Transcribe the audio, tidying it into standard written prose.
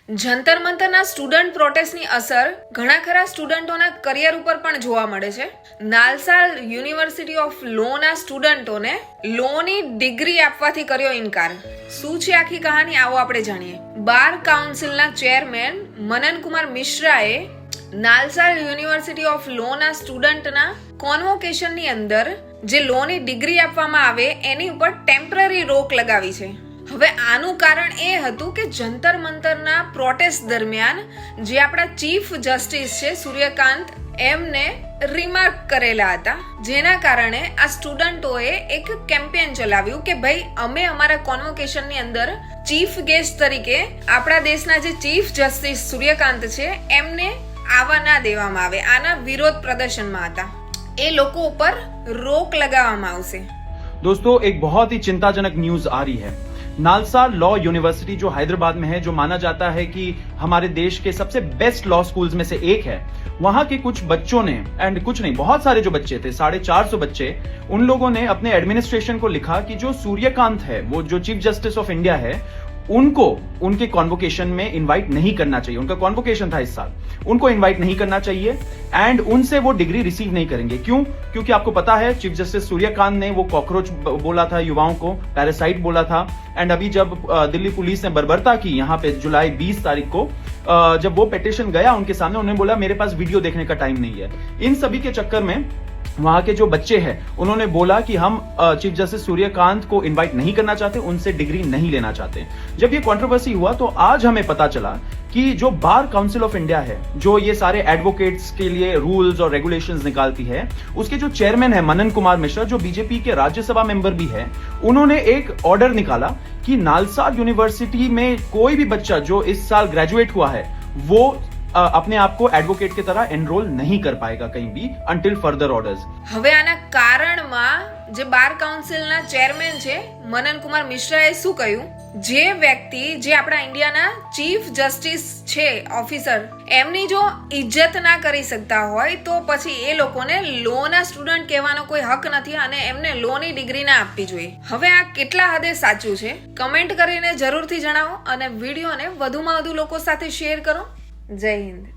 Jantar મંતરના student પ્રોટેસ્ટની અસર ઘણા ખરા સ્ટુડન્ટોના કરિયર ઉપર પણ જોવા મળે છે. નાલસા university of Lonar સ્ટુડન્ટોને Loney degree આપવાથી કર્યો ઇનકાર. શું છે આખી કહાની, આવો આપણે જાણીએ. બાર કાઉન્સિલના ચેરમેન મનન કુમાર મિશ્રાએ નાલસા યુનિવર્સિટી ઓફ લોના સ્ટુડન્ટના કોન્વોકેશનની અંદર જે લોની ડિગ્રી આપવામાં આવે એની ઉપર ટેમ્પરરી રોક લગાવી છે. હવે આનું કારણ એ હતું કે જંતર મંતરના પ્રોટેસ્ટ દરમિયાન જે આપણા ચીફ જસ્ટિસ છે સૂર્યકાંત એમને રિમાર્ક કરેલા હતા, જેના કારણે આ સ્ટુડન્ટોએ એક કેમ્પેન ચલાવ્યું કે ભાઈ અમે અમારા કોન્વોકેશનની અંદર ચીફ ગેસ્ટ તરીકે આપણા દેશના જે ચીફ જસ્ટિસ સૂર્યકાંત છે એમને આવવા ના દેવામાં આવે. આના વિરોધ પ્રદર્શનમાં હતા. એ લોકો ઉપર રોક लगावामां आवशे. दोस्तों एक बहुत ही चिंताजनक न्यूज आ रही है. नालसा लॉ यूनिवर्सिटी जो हैदराबाद में है, जो माना जाता है कि हमारे देश के सबसे बेस्ट लॉ स्कूल्स में से एक है, वहां के कुछ बच्चों ने, एंड कुछ नहीं बहुत सारे जो बच्चे थे, 450 बच्चे, उन लोगों ने अपने एडमिनिस्ट्रेशन को लिखा कि जो सूर्यकांत है, वो जो चीफ जस्टिस ऑफ इंडिया है, उनको उनके कॉन्वोकेशन में इनवाइट नहीं करना चाहिए. उनका कॉन्वोकेशन था इस साल, उनको इनवाइट नहीं करना चाहिए एंड उनसे वो डिग्री रिसीव नहीं करेंगे. क्यों? क्योंकि आपको पता है चीफ जस्टिस सूर्यकांत ने वो कॉकरोच बोला था, युवाओं को पैरासाइट बोला था. एंड अभी जब दिल्ली पुलिस ने बर्बरता की यहाँ पे जुलाई 20 तारीख को, जब वो पिटीशन गया उनके सामने, उन्होंने बोला मेरे पास वीडियो देखने का टाइम नहीं है. इन सभी के चक्कर में वहां के जो बच्चे हैं उन्होंने बोला कि हम चीफ जस्टिस सूर्यकांत को इनवाइट नहीं करना चाहते, उनसे डिग्री नहीं लेना चाहते. जब ये कंट्रोवर्सी हुआ तो आज हमें पता चला कि जो बार काउंसिल ऑफ इंडिया है, जो ये सारे एडवोकेट्स के लिए रूल्स और रेगुलेशंस निकालती है, उसके जो चेयरमैन है मनन कुमार मिश्रा, जो बीजेपी के राज्यसभा मेंबर भी है, उन्होंने एक ऑर्डर निकाला कि नालसा यूनिवर्सिटी में कोई भी बच्चा जो इस साल ग्रेजुएट हुआ है वो अपने आप को एडवोकेट की तरह एनरोल नहीं कर पाएगा कहीं भी अंटिल फर्दर ऑर्डर्स. હવે આના કારણમાં જે બાર કાઉન્સિલના ચેરમેન છે મનન કુમાર મિશ્રાએ શું કહ્યું, જે વ્યક્તિ જે આપણા ઇન્ડિયાના ચીફ જસ્ટિસ છે ઓફિસર, એમની જો ઇજ્જત ના કરી શકતા હોય તો પછી એ લોકોને લોના સ્ટુડન્ટ કહેવાનો કોઈ હક નથી અને એમને લોની ડિગ્રી ના આપવી જોઈએ. હવે આ કેટલા હદે સાચું છે કમેન્ટ કરીને જરૂરથી જણાવો અને વિડીયોને વધુમાં વધુ લોકો સાથે શેર કરો. જય હિન્દ.